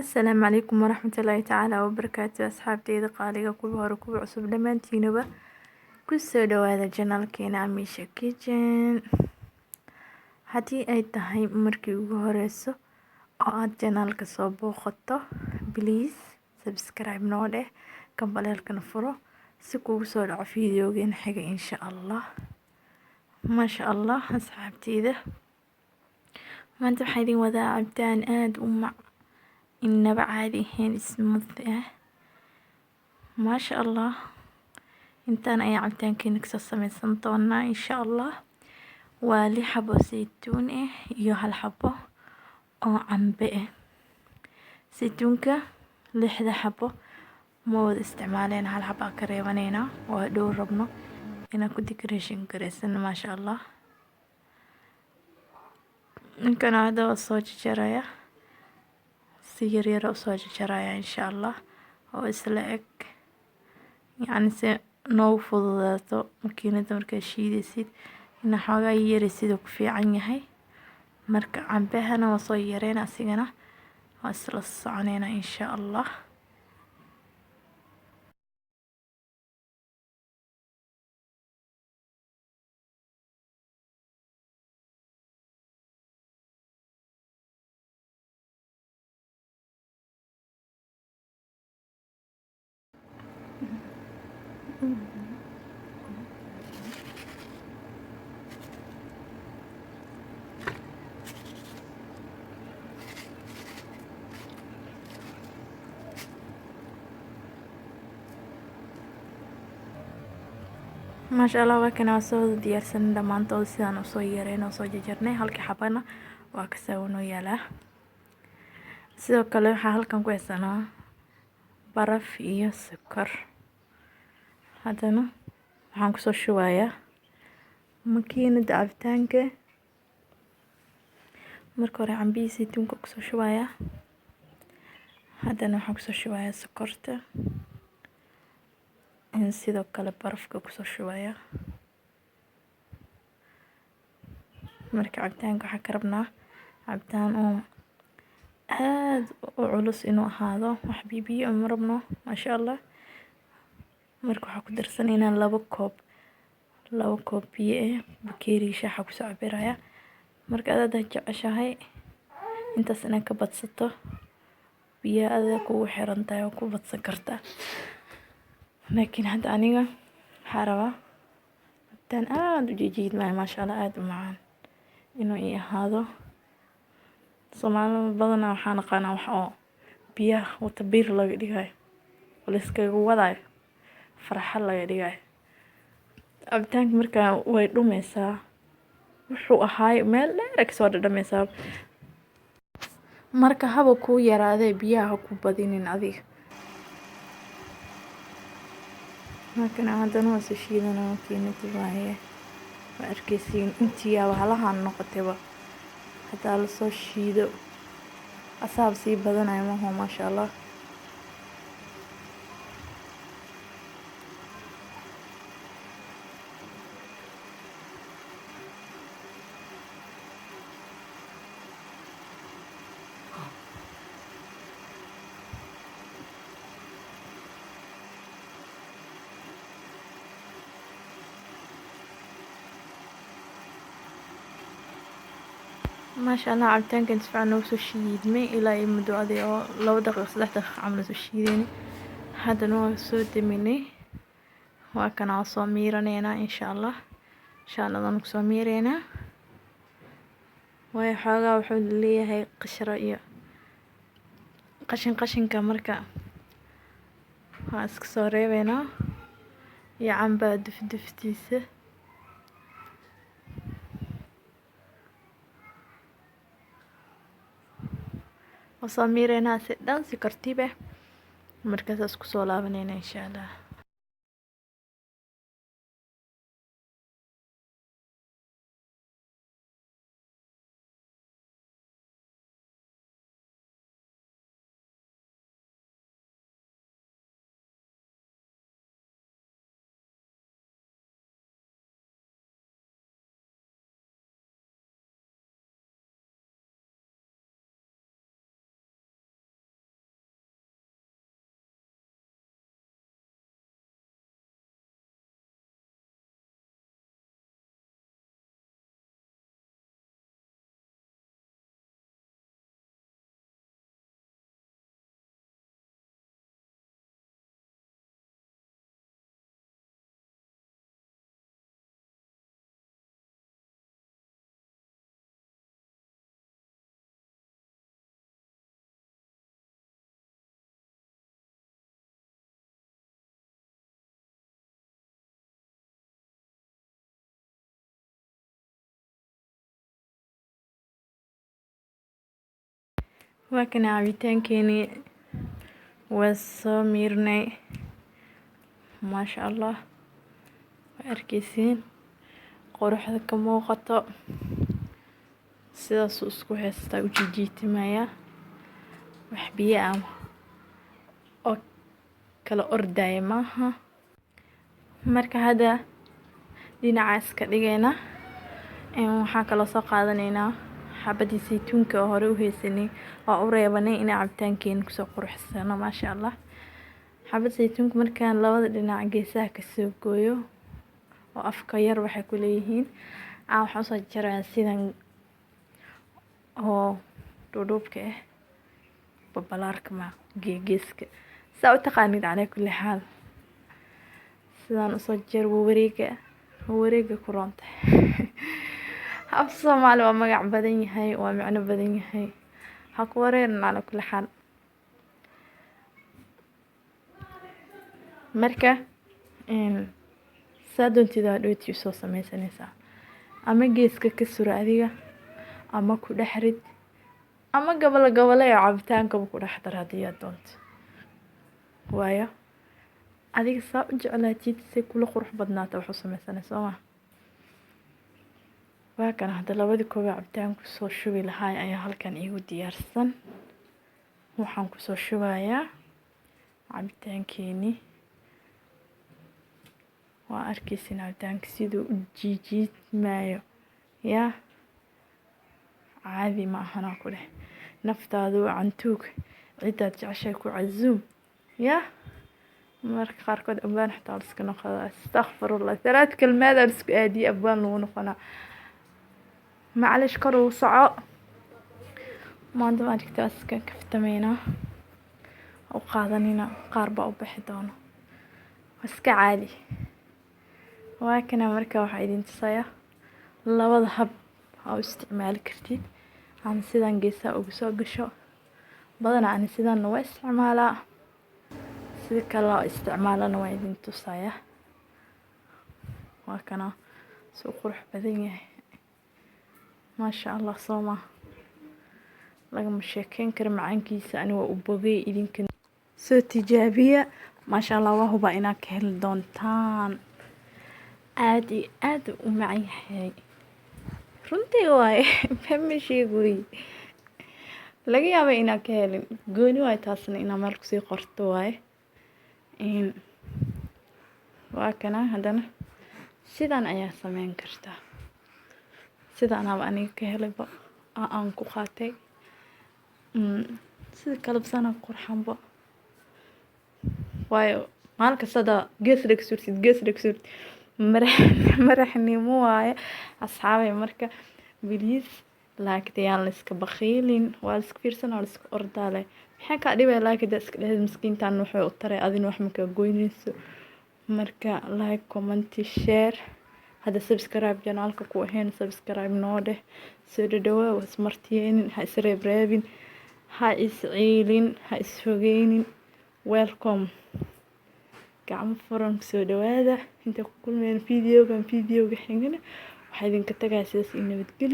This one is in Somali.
السلام عليكم ورحمة الله تعالى وبركاته أصحابتي قاليga kuwa hore kuwa cusub dhamaantiinaba ku soo dhawaada channelkeena Amisha Kitchen. Haddii ay tahay markii ugu horeyso oo aad channelka soo booqato, please subscribe noo dheh, kambalelkana furo si kugu soo dhaco fiidiyogeena xiga insha Allah. Masha Allah asxaabteyda, maanta waxaan idin wadaa cabitaan aad u mac inaba caadi ahayn smoothie ah. Masha Allah, intaan ayaa cabitaankeena kasoo sameysan doonaa insha Allah. waa 6 xabo saytuun ah iyo 1 xabo oo cambe ah. saytuunka 6 xabo ma wada isticmaaleen, 1 xabo ka reebanayna waa dhow rabno inaan ku decoration gareysano. Masha Allah, ninkan hadda soo jaraya si yar yar oo soo jaraya insha Allah oo isla eg, yani si noo fududaato makiinada markaa shiidaysid ina xoogaa yar sida ku fiican yahay. Marka cambahana waa soo yareen asigana waa isla soconayna insha Allah. Masha Allah, waa kana soo diyaarsan dhamaantood sidaan u soo yareen oo soo jarjarnay. halka xabana waa ka saawan oo yaala. sidoo kale waxaa halkan ku haysanaa baraf iyo sokor. Haddana waxaan ku soo shubayaa makiinada cabitaanka. marka hore cambihi saytuunka ku soo shubayaa, haddana waxaan ku soo shubayaa sokorta, sidoo kale barafka ku soo shubayaa. marka cabitaanka waxaa ka rabnaa cabitaan oo aad u culus inuu ahaado, wax biyo ma rabno. Masha Allah, marka waxaa ku darsanaynaa 2 koob biyo ah. bakeeri shaaha ku soo cabiraya. marka aad jeceshahay intaas inaad ka badsato, biyo aad kugu xiran tahay oo ku badsan kartaa. laakiin hadda aniga waxaan rabaa cabitaan aad u jiidmaya, Masha Allah, aad u macaan inuu ii ahaado. Soomaalida badanaa waxaan aqaanaa wax oo biyaha wata bir laga dhigayo oo la iskaga wadayo farxad laga dhigayo. cabitaanka markaa way dhumaysaa, wuxuu ahaay meel dheer ka soo dhadhamaysaa. marka haba ku yaraadee biyaha ku badinin adiga. markan haddana waa soo shiidanaa makiinada waaye. waa arkaysiin intii halahan noqotayba hadaa la soo shiido asaab sii badanayo maho. Masha Allah, Masha Allah, cabitaankan si fiican ugu soo shiidmay ilaa ay muddo oo 2 daqiiqo 3 daqiiqo camal soo shiideen. haddana waa soo daminay. waa kana soo miiranayna insha Allah. shaanadan ku soo miirayna way xoogaa wuxuu leeyahay qashra iyo qashinka. marka waa iska soo reebayna iyo camba duftiisa. soo miirayna si dhan si tartiib ah. markaas isku soo laabanayna insha Allah. waa kana cabitaankeeni waa soo miirnay maasha allah waa arkeysiin quruxda ka muuqato sidaasuu isku haystaa u jiijiitimaya wax biyo ah oo kala ordaya maaha marka hadda dhinacaas ka dhigayna waxaan kala soo qaadanaynaa xabadii saytuunka oo hore u haysanay oo u reebanay inaan cabitaankeena kusoo quruxsano maasha allah xabad saytuunka markaan labada dhinac geesaha kasoo gooyo oo afka yar waxay ku leeyihiin waxaan soo jarayaa sidan oo dhudhubka ah babalaarka ma geeska saa u taqaanid calaa kulli xaal sidaan usoo jar wareega ku roonta af soomaali waa magac badan yahay waa macno badan yahay ha ku wareerin calaa kulli xaal marka saa doontida hadhowti usoo sameysanaysaa ama geeska ka sura adiga ama ku dhex rid ama gobolo oo cabitaankaba ku dhex dar haddii aad doonto waayo adiga saa u jeclaatid si kula qurux badnaata wax u sameysanay soo ma waa kana hadda labadii koob ee cabitaanku soo shubi lahaay ayaa halkan iigu diyaarsan waxaan kusoo shubayaa cabitaankeeni waa arkeysin cabitaanka siduu u jiijiidmaayo yaa caadi ma ahanaa ku dheh naftaadu cantuug cidaad jeceshay ku casuum yaa marka qaarkood abaan xataa la iska noqdaa astaqfirullah 3 kalmaad aan isku aadiye abaan lagu noqonaa macalish kor uu soco maanta waan dhigtaa iska kaftamaynaa u qaadanina qaar baa u bixi doono iska caadi waa kana marka waxaa idin tusayaa labada hab oo isticmaali kartid aan sidan geesaha ugu soo gasho badanaa aan sidan waa isticmaalaa sida kale oo isticmaalana waa idin tusayaa waa kana soo qurux badan yahay maasha allah sooma lagama sheekeyn karo macaankiisa ani waa u bogay idinka soo tijaabiya maasha allah waa huba inaad ka heli doontaan aad iyo aad u macaan yahay runtii waaye fahmi sheegoy laga yaabay inaad ka helin gooni waay taasna inaad meel kusii qorto waaye waa kana haddana sidan ayaa sameyn kartaa sidaanaaba aniga ka helayba aan ku qaatay sida kalabsana qurxanba waayo maalkastada gees dhegsurtid maraxnimo waaye asxaabay marka biliis laagtayaan la iska bakhiilin waa la iska fiirsan waa la iska ordaale maxaa kaa dhibay laagada iska dhehed miskiintan waxay u taray adina wax makaa goynayso marka like comment share hadda subscribe janaalka ku ahayn subscribe noo dheh soo dhadhawaa was martiyeenin ha isreebreebin ha isciilin ha isfogeynin welcome gacmo furan soo dhawaada inta ku kulmeen videoga xigana waxaa idinka tagayaa sidaas iyo nabadgelyo